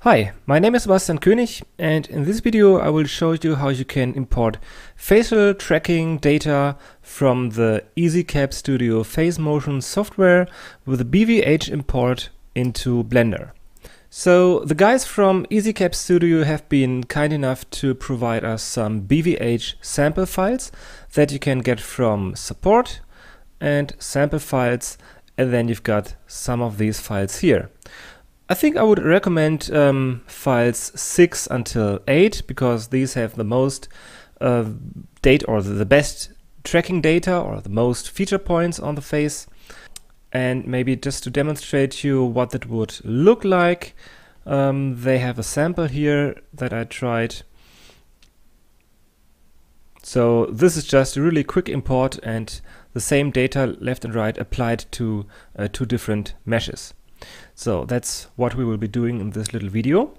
Hi, my name is Sebastian König, and in this video I will show you how you can import facial tracking data from the EasyCap Studio Face Motion software with a BVH import into Blender. So the guys from EasyCap Studio have been kind enough to provide us some BVH sample files that you can get from support and sample files, and then you've got some of these files here. I think I would recommend files 6 until 8 because these have the most data or the best tracking data or the most feature points on the face. And maybe just to demonstrate to you what that would look like, they have a sample here that I tried. So this is just a really quick import and the same data left and right applied to two different meshes. So that's what we will be doing in this little video.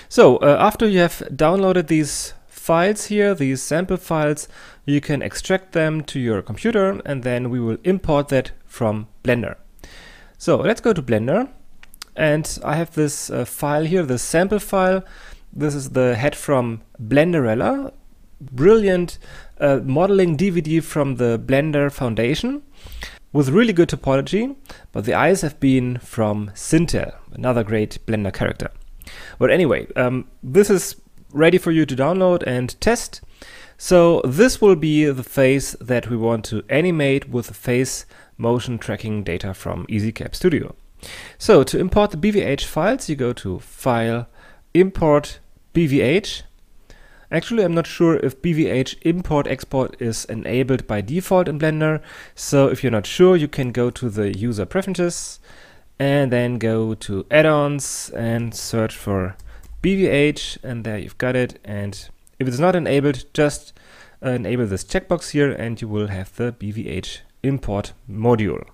So after you have downloaded these files here, these sample files, you can extract them to your computer and then we will import that from Blender. So let's go to Blender, and I have this file here, the sample file. This is the head from Blenderella, brilliant modeling DVD from the Blender Foundation, with really good topology, but the eyes have been from Sintel, another great Blender character. But anyway, this is ready for you to download and test. So this will be the face that we want to animate with the face motion tracking data from EasyCap Studio. So to import the BVH files, you go to File, Import BVH. Actually, I'm not sure if BVH import-export is enabled by default in Blender. So if you're not sure, you can go to the user preferences and then go to add-ons and search for BVH, and there you've got it. And if it's not enabled, just enable this checkbox here and you will have the BVH import module.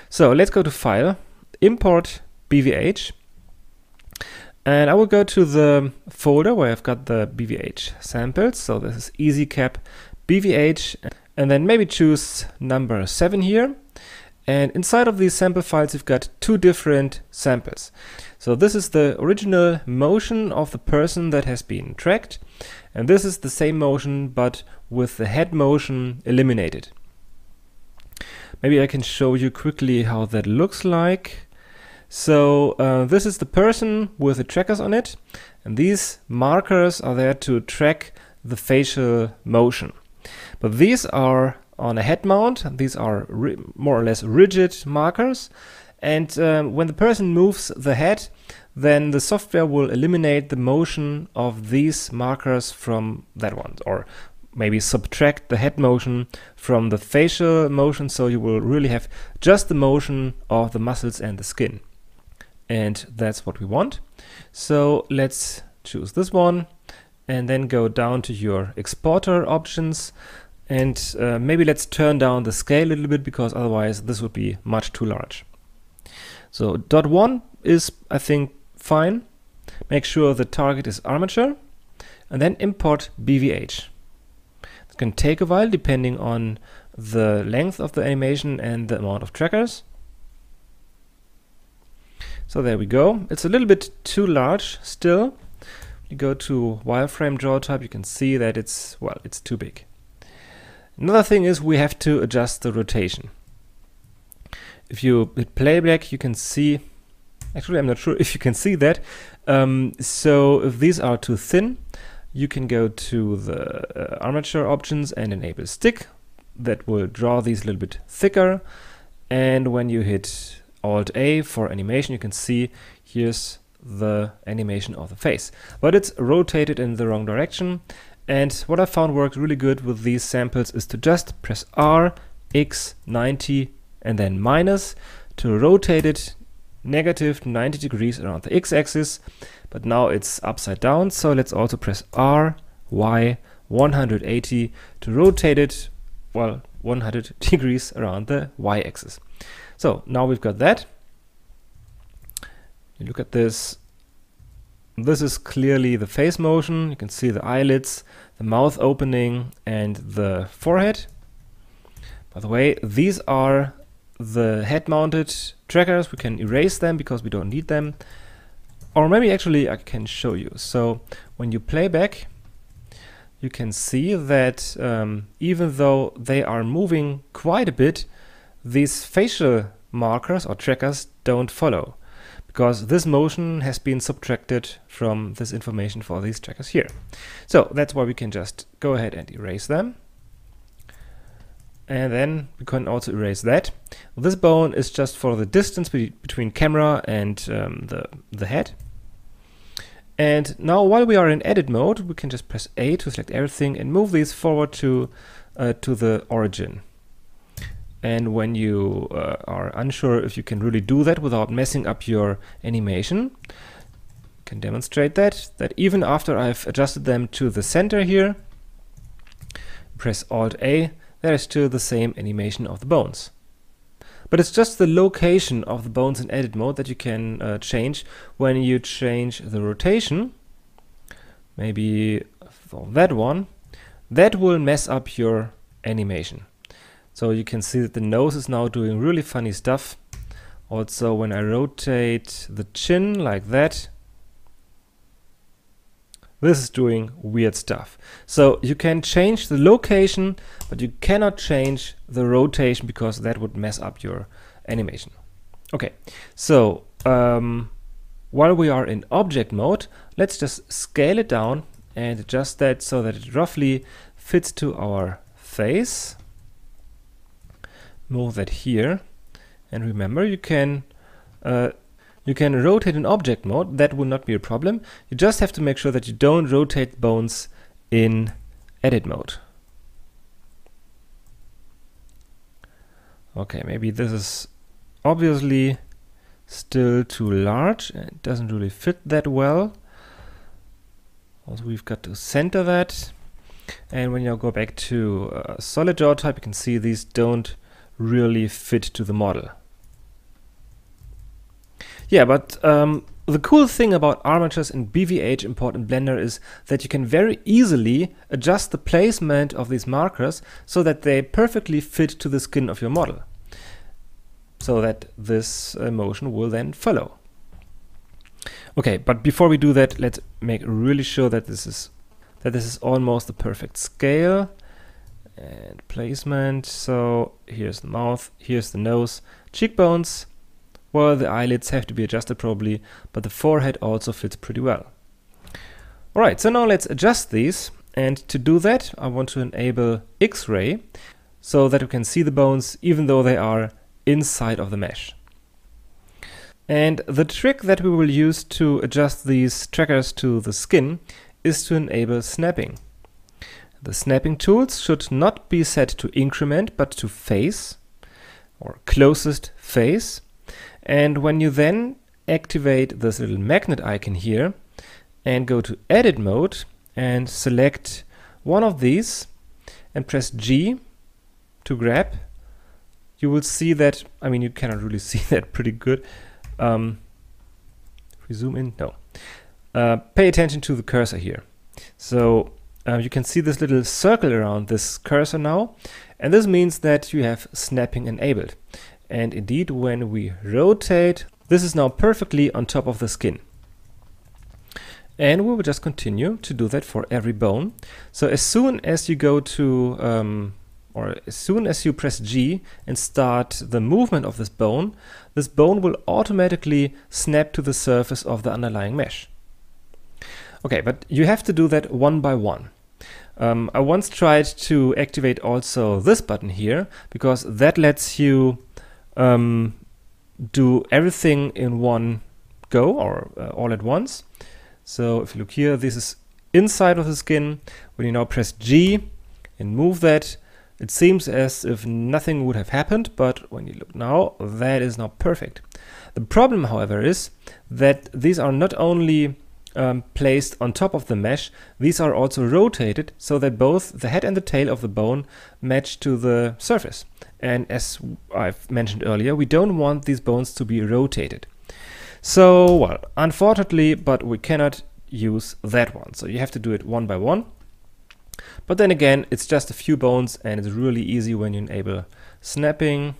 So let's go to File, Import BVH. And I will go to the folder where I've got the BVH samples. So this is EasyCap BVH, and then maybe choose number 7 here. And inside of these sample files, you've got two different samples. So this is the original motion of the person that has been tracked. And this is the same motion, but with the head motion eliminated. Maybe I can show you quickly how that looks like. So this is the person with the trackers on it, and these markers are there to track the facial motion. But these are on a head mount, these are more or less rigid markers, and when the person moves the head, then the software will eliminate the motion of these markers from that one, or maybe subtract the head motion from the facial motion, so you will really have just the motion of the muscles and the skin. And that's what we want. So let's choose this one and then go down to your exporter options, and maybe let's turn down the scale a little bit because otherwise this would be much too large. So .1 is, I think, fine. Make sure the target is armature and then import BVH. It can take a while depending on the length of the animation and the amount of trackers. So there we go. It's a little bit too large still. You go to wireframe draw type, you can see that it's too big. Another thing is we have to adjust the rotation. If you hit playback, you can see, actually I'm not sure if you can see that. So if these are too thin, you can go to the armature options and enable stick. That will draw these a little bit thicker. And when you hit Alt A for animation, you can see here's the animation of the face, but it's rotated in the wrong direction. And what I found worked really good with these samples is to just press R, X, 90 and then minus to rotate it negative 90 degrees around the X-axis, but now it's upside down. So let's also press R, Y, 180 to rotate it 100 degrees around the Y-axis. So now we've got that. You look at this. This is clearly the face motion. You can see the eyelids, the mouth opening, and the forehead. By the way, these are the head-mounted trackers. We can erase them because we don't need them. Or maybe actually I can show you. So when you play back, you can see that even though they are moving quite a bit, these facial markers or trackers don't follow, because this motion has been subtracted from this information for these trackers here. So that's why we can just go ahead and erase them. And then we can also erase that. This bone is just for the distance between camera and the head. And now while we are in edit mode, we can just press A to select everything and move these forward to the origin. And when you are unsure if you can really do that without messing up your animation, I can demonstrate that even after I've adjusted them to the center here, press Alt A, there is still the same animation of the bones. But it's just the location of the bones in edit mode that you can change when you change the rotation. Maybe for that one, that will mess up your animation. So you can see that the nose is now doing really funny stuff. Also, when I rotate the chin like that, this is doing weird stuff. So you can change the location, but you cannot change the rotation because that would mess up your animation. Okay, so while we are in object mode, let's just scale it down and adjust that so that it roughly fits to our face. Move that here, and remember, you can rotate in object mode. That will not be a problem. You just have to make sure that you don't rotate bones in edit mode. Okay, maybe this is obviously still too large and it doesn't really fit that well. Also, we've got to center that. And when you go back to solid jaw type, you can see these don't really fit to the model. Yeah, but the cool thing about armatures and BVH import in Blender is that you can very easily adjust the placement of these markers so that they perfectly fit to the skin of your model, so that this motion will then follow. Okay, but before we do that, let's make really sure that this is almost the perfect scale. And placement, so here's the mouth, here's the nose, cheekbones. Well, the eyelids have to be adjusted probably, but the forehead also fits pretty well. Alright, so now let's adjust these, and to do that I want to enable X-ray so that we can see the bones even though they are inside of the mesh. And the trick that we will use to adjust these trackers to the skin is to enable snapping. The snapping tools should not be set to increment, but to face, or closest face. And when you then activate this little magnet icon here and go to edit mode and select one of these and press G to grab, you will see that, I mean, you cannot really see that pretty good. If we zoom in, no. Pay attention to the cursor here. So you can see this little circle around this cursor now, and this means that you have snapping enabled. And indeed, when we rotate, this is now perfectly on top of the skin. And we will just continue to do that for every bone. So as soon as you go to, or as soon as you press G and start the movement of this bone will automatically snap to the surface of the underlying mesh. Okay, but you have to do that one by one. I once tried to activate also this button here, because that lets you do everything in one go, or all at once. So if you look here, this is inside of the skin. When you now press G and move that, it seems as if nothing would have happened, but when you look now, that is now perfect. The problem, however, is that these are not only placed on top of the mesh, these are also rotated so that both the head and the tail of the bone match to the surface. And as I've mentioned earlier, we don't want these bones to be rotated. So, well, unfortunately, but we cannot use that one. So you have to do it one by one. But then again, it's just a few bones and it's really easy when you enable snapping.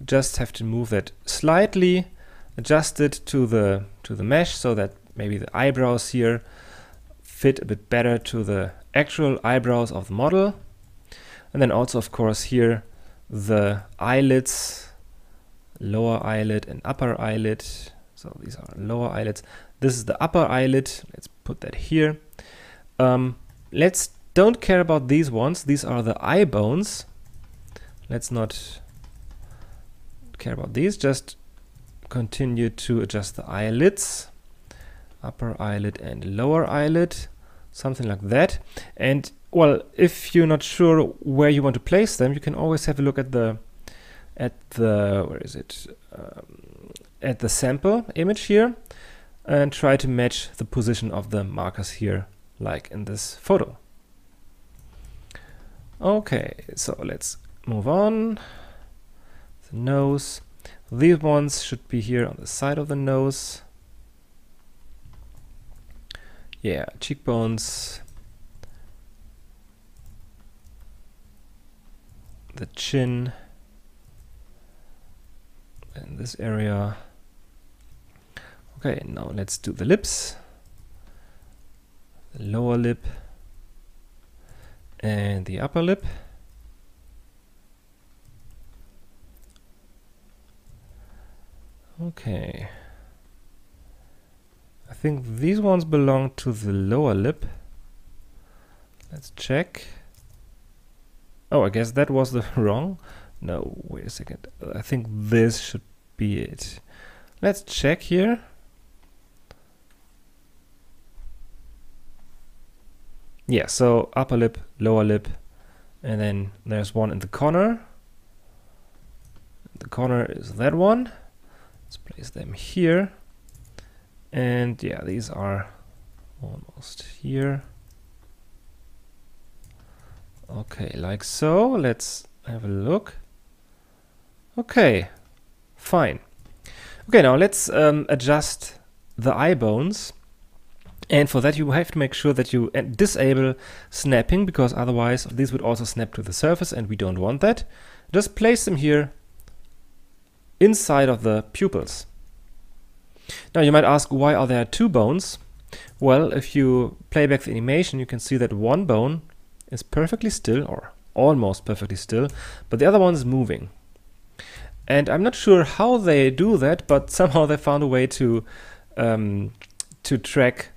Just have to move that slightly adjust it to the mesh so that maybe the eyebrows here fit a bit better to the actual eyebrows of the model. And then also, of course, here the eyelids, lower eyelid and upper eyelid. So these are lower eyelids. This is the upper eyelid. Let's put that here. Let's don't care about these ones. These are the eye bones. Let's not care about these. Just continue to adjust the eyelids, upper eyelid and lower eyelid, something like that. And well, if you're not sure where you want to place them, you can always have a look at the where is it? At the sample image here, and try to match the position of the markers here, like in this photo. Okay, so let's move on. The nose. These ones should be here on the side of the nose. Yeah, cheekbones. The chin. In this area. Okay, now let's do the lips. The lower lip. And the upper lip. Okay. I think these ones belong to the lower lip. Let's check. Oh, I guess that was the wrong. No, wait a second. I think this should be it. Let's check here. Yeah, so upper lip, lower lip, and then there's one in the corner. The corner is that one. Let's place them here. And yeah, these are almost here. Okay, like so. Let's have a look. Okay, fine. Okay, now let's adjust the eye bones. And for that you have to make sure that you disable snapping, because otherwise these would also snap to the surface and we don't want that. Just place them here inside of the pupils. Now you might ask, why are there two bones? Well, if you play back the animation, you can see that one bone is perfectly still, or almost perfectly still, but the other one is moving. And I'm not sure how they do that, but somehow they found a way to track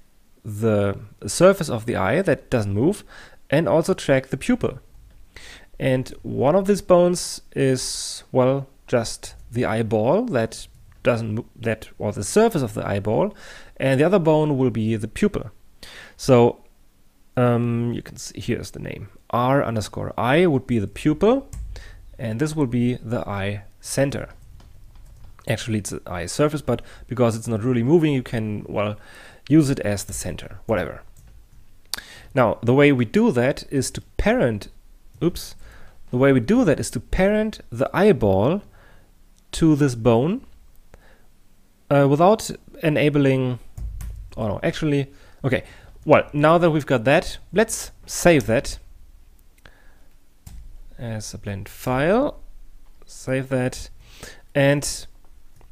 the surface of the eye that doesn't move, and also track the pupil. And one of these bones is, well, just the eyeball that doesn't move, or the surface of the eyeball, and the other bone will be the pupil. So you can see here's the name. R_I would be the pupil, and this will be the eye center. Actually, it's the eye surface, but because it's not really moving, you can, well, use it as the center, whatever. Now, the way we do that is to parent, the way we do that is to parent the eyeball to this bone without enabling, oh no, actually, okay. Well, now that we've got that, let's save that as a blend file. Save that. And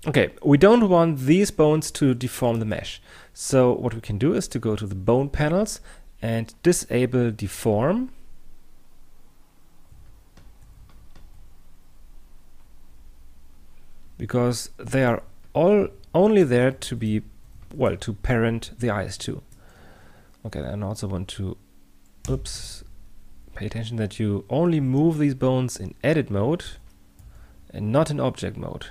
okay, we don't want these bones to deform the mesh. So what we can do is to go to the bone panels and disable deform. Because they are all only there to be, well, to parent the eyes too. Okay, and I also want to, pay attention that you only move these bones in edit mode and not in object mode.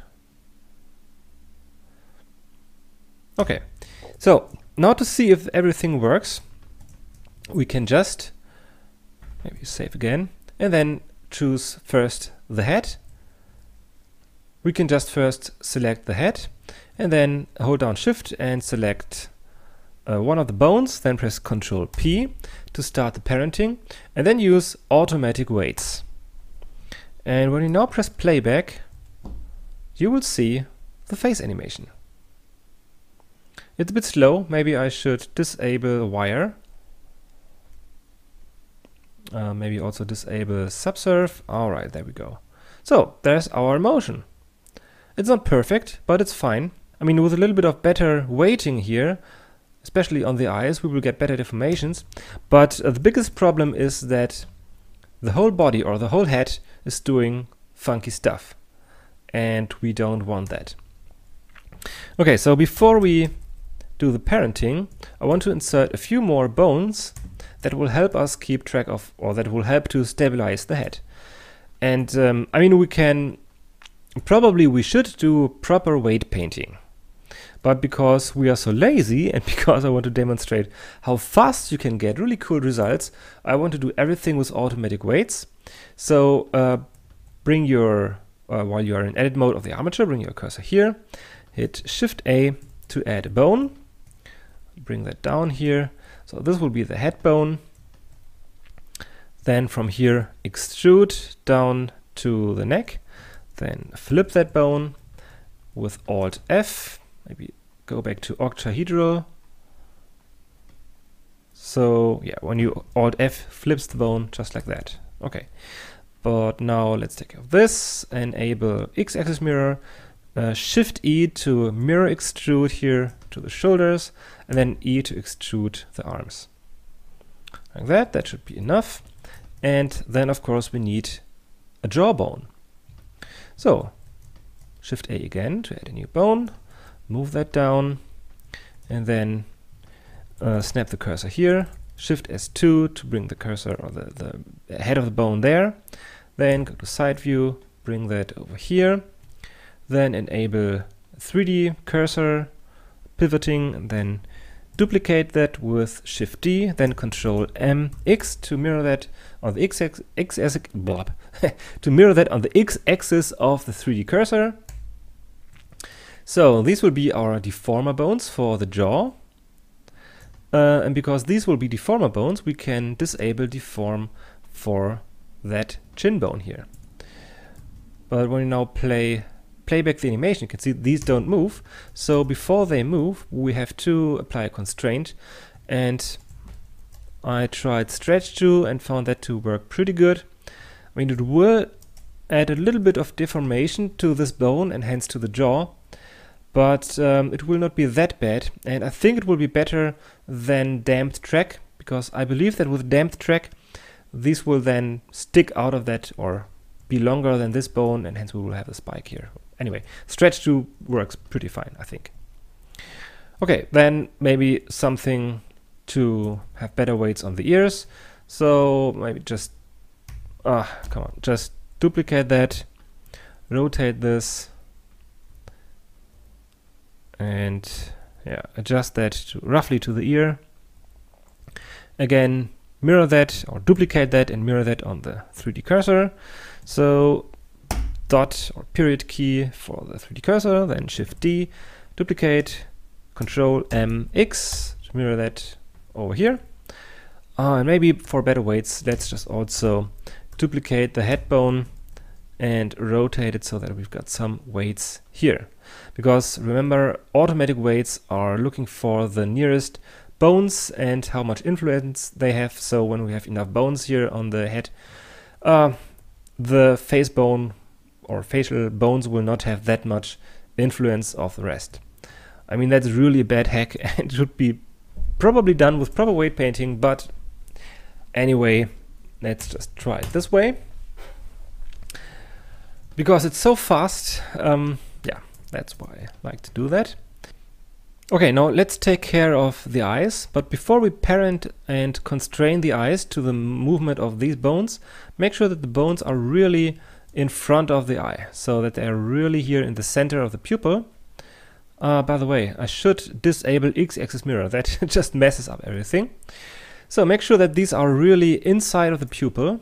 Okay, so now to see if everything works, we can just maybe save again and then choose first the head. We can just first select the head and then hold down Shift and select one of the bones, then press Ctrl P to start the parenting, and then use automatic weights. And when you now press playback, you will see the face animation. It's a bit slow. Maybe I should disable wire. Maybe also disable subsurf. All right, there we go. So there's our motion. It's not perfect, but it's fine. I mean, with a little bit of better weighting here, especially on the eyes, we will get better deformations. But the biggest problem is that the whole body or the whole head is doing funky stuff, and we don't want that. Okay, so before we do the parenting, I want to insert a few more bones that will help us keep track of, or that will help to stabilize the head. And I mean, we should do proper weight painting. But because we are so lazy, and because I want to demonstrate how fast you can get really cool results, I want to do everything with automatic weights. So bring your, while you are in edit mode of the armature, bring your cursor here, hit Shift A to add a bone, bring that down here. So this will be the head bone. Then from here, extrude down to the neck, then flip that bone with Alt F. Maybe go back to octahedral. So yeah, when you Alt F flips the bone just like that. Okay, but now let's take care of this. Enable X-axis mirror, Shift E to mirror extrude here to the shoulders, and then E to extrude the arms. Like that, that should be enough. And then of course we need a jawbone. So Shift A again to add a new bone. Move that down, and then snap the cursor here, Shift S2 to bring the cursor or the head of the bone there, then go to side view, bring that over here, then enable 3D cursor pivoting, and then duplicate that with Shift D, then Control MX to mirror that on the to mirror that on the X-axis of the 3D cursor. So these will be our deformer bones for the jaw. And because these will be deformer bones, we can disable deform for that chin bone here. But when you now play back the animation, you can see these don't move. So before they move, we have to apply a constraint. And I tried Stretch to and found that to work pretty good. I mean, it will add a little bit of deformation to this bone and hence to the jaw. But it will not be that bad, and I think it will be better than damped track, because I believe that with damped track these will then stick out of that or be longer than this bone, and hence we will have a spike here. Anyway, Stretch to works pretty fine, I think. Okay, then maybe something to have better weights on the ears. So maybe just just duplicate that, rotate this, and yeah, adjust that to roughly to the ear. Again, mirror that or duplicate that and mirror that on the 3D cursor. So dot or period key for the 3D cursor, then Shift D, duplicate, Control MX to mirror that over here. And maybe for better weights, let's just also duplicate the head bone and rotate it so that we've got some weights here. Because remember, automatic weights are looking for the nearest bones and how much influence they have. So when we have enough bones here on the head, the face bone or facial bones will not have that much influence of the rest. I mean, that's really a bad hack and should be probably done with proper weight painting, but anyway, let's just try it this way. Because it's so fast, yeah, that's why I like to do that. Okay, now let's take care of the eyes, but before we parent and constrain the eyes to the movement of these bones, make sure that the bones are really in front of the eye, so that they're really here in the center of the pupil. By the way, I should disable X-axis mirror, that just messes up everything. So make sure that these are really inside of the pupil,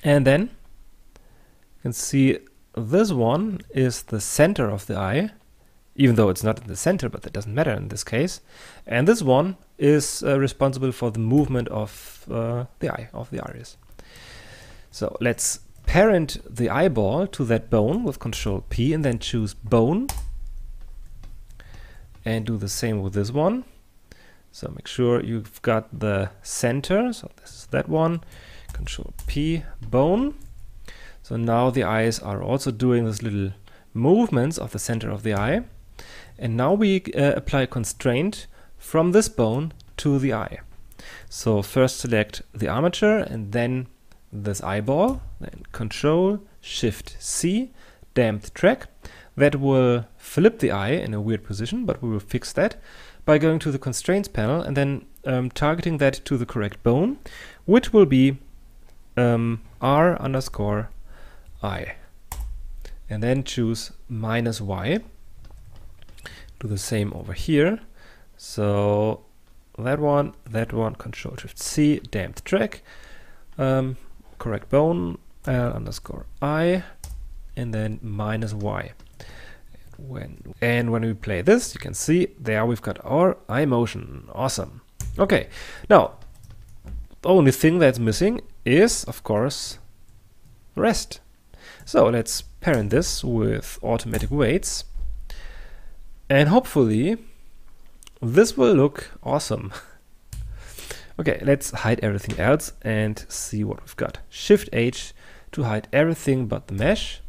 and then you can see this one is the center of the eye, even though it's not in the center, but that doesn't matter in this case. And this one is responsible for the movement of the eye, of the iris. So let's parent the eyeball to that bone with Control P and then choose Bone. And do the same with this one. So make sure you've got the center, so this is that one. Control P, Bone. So now the eyes are also doing these little movements of the center of the eye. And now we apply a constraint from this bone to the eye. So first select the armature and then this eyeball, then Control Shift C, damped track. That will flip the eye in a weird position, but we will fix that by going to the constraints panel and then targeting that to the correct bone, which will be R_I. And then choose -Y. Do the same over here. So that one, Control Shift C, damped track, correct bone, L_I, and then -Y. And when we play this, you can see there we've got our eye motion. Awesome. Okay, now the only thing that's missing is, of course, the rest. So let's parent this with automatic weights, and hopefully this will look awesome. Okay, let's hide everything else and see what we've got. Shift H to hide everything but the mesh.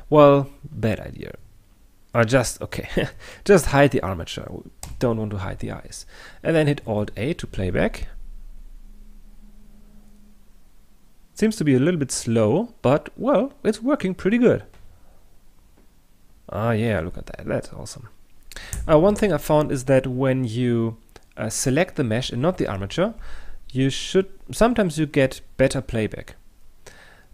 Well, bad idea. Okay, just hide the armature. We don't want to hide the eyes. And then hit Alt A to play back. Seems to be a little bit slow, but well, it's working pretty good. Yeah, look at that. That's awesome. One thing I found is that when you select the mesh and not the armature, sometimes you get better playback.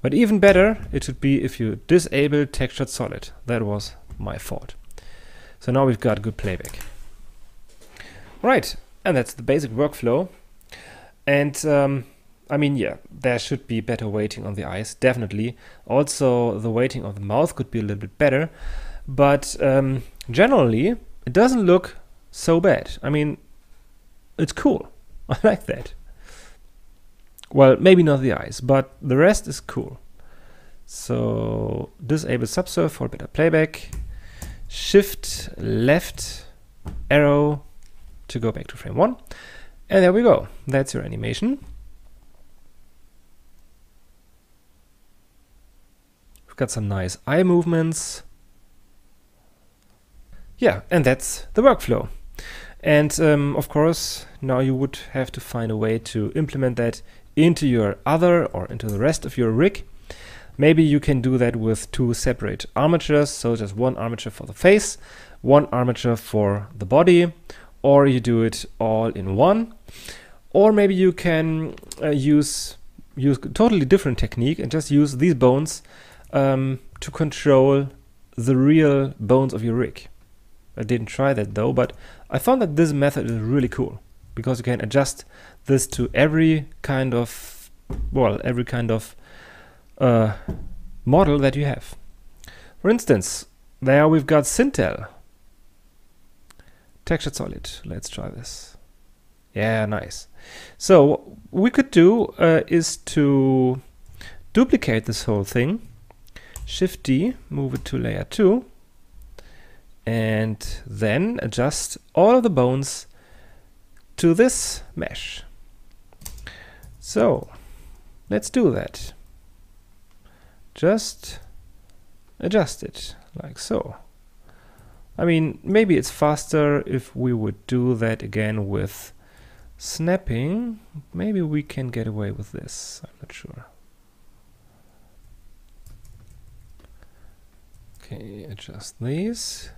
But even better, it should be if you disable textured solid. That was my fault. So now we've got good playback. Right, and that's the basic workflow. And I mean, yeah, there should be better weighting on the eyes, definitely. Also, the weighting of the mouth could be a little bit better. But generally, it doesn't look so bad. I mean, it's cool. I like that. Well, maybe not the eyes, but the rest is cool. So disable subsurf for better playback. Shift left arrow to go back to frame 1. And there we go. That's your animation. We've got some nice eye movements. Yeah, and that's the workflow. And of course, now you would have to find a way to implement that into your other or into the rest of your rig. Maybe you can do that with two separate armatures, so just one armature for the face, one armature for the body, or you do it all in one. Or maybe you can use a totally different technique and just use these bones to control the real bones of your rig. I didn't try that though, but I found that this method is really cool because you can adjust this to every kind of, well, every kind of model that you have. For instance, there we've got Sintel. Textured solid. Let's try this. Yeah, nice. So what we could do is to duplicate this whole thing. Shift D, move it to layer 2. And then adjust all of the bones to this mesh. So let's do that. Just adjust it like so. I mean, maybe it's faster if we would do that again with snapping. Maybe we can get away with this. I'm not sure. Okay, adjust these.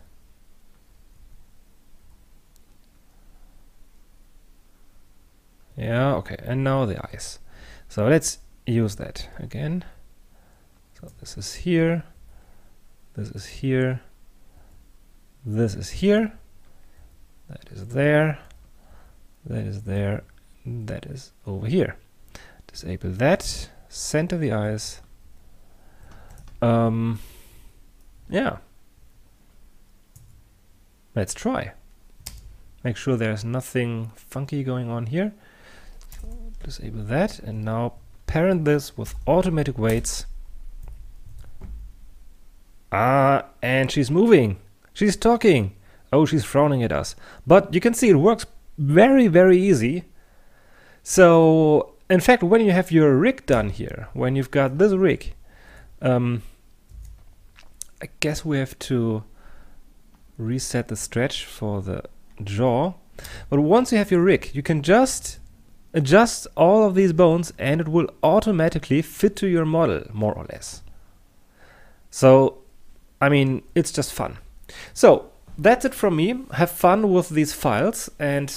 Yeah, okay, and now the eyes. So let's use that again. So this is here, this is here, this is here, that is there, that is there, that is over here. Disable that, center the eyes. Yeah. Let's try. Make sure there's nothing funky going on here. So disable that, and now parent this with automatic weights. And she's moving. She's talking. Oh, she's frowning at us. But you can see it works very, very easy. So, in fact, when you have your rig done here, when you've got this rig, I guess we have to reset the stretch for the jaw. But once you have your rig, you can just adjust all of these bones and it will automatically fit to your model, more or less. So, I mean, it's just fun. So, that's it from me. Have fun with these files and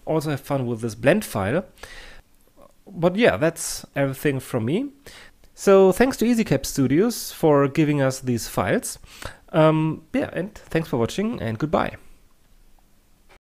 also have fun with this blend file. But yeah, that's everything from me. So thanks to EasyCap Studios for giving us these files. Yeah, and thanks for watching and goodbye.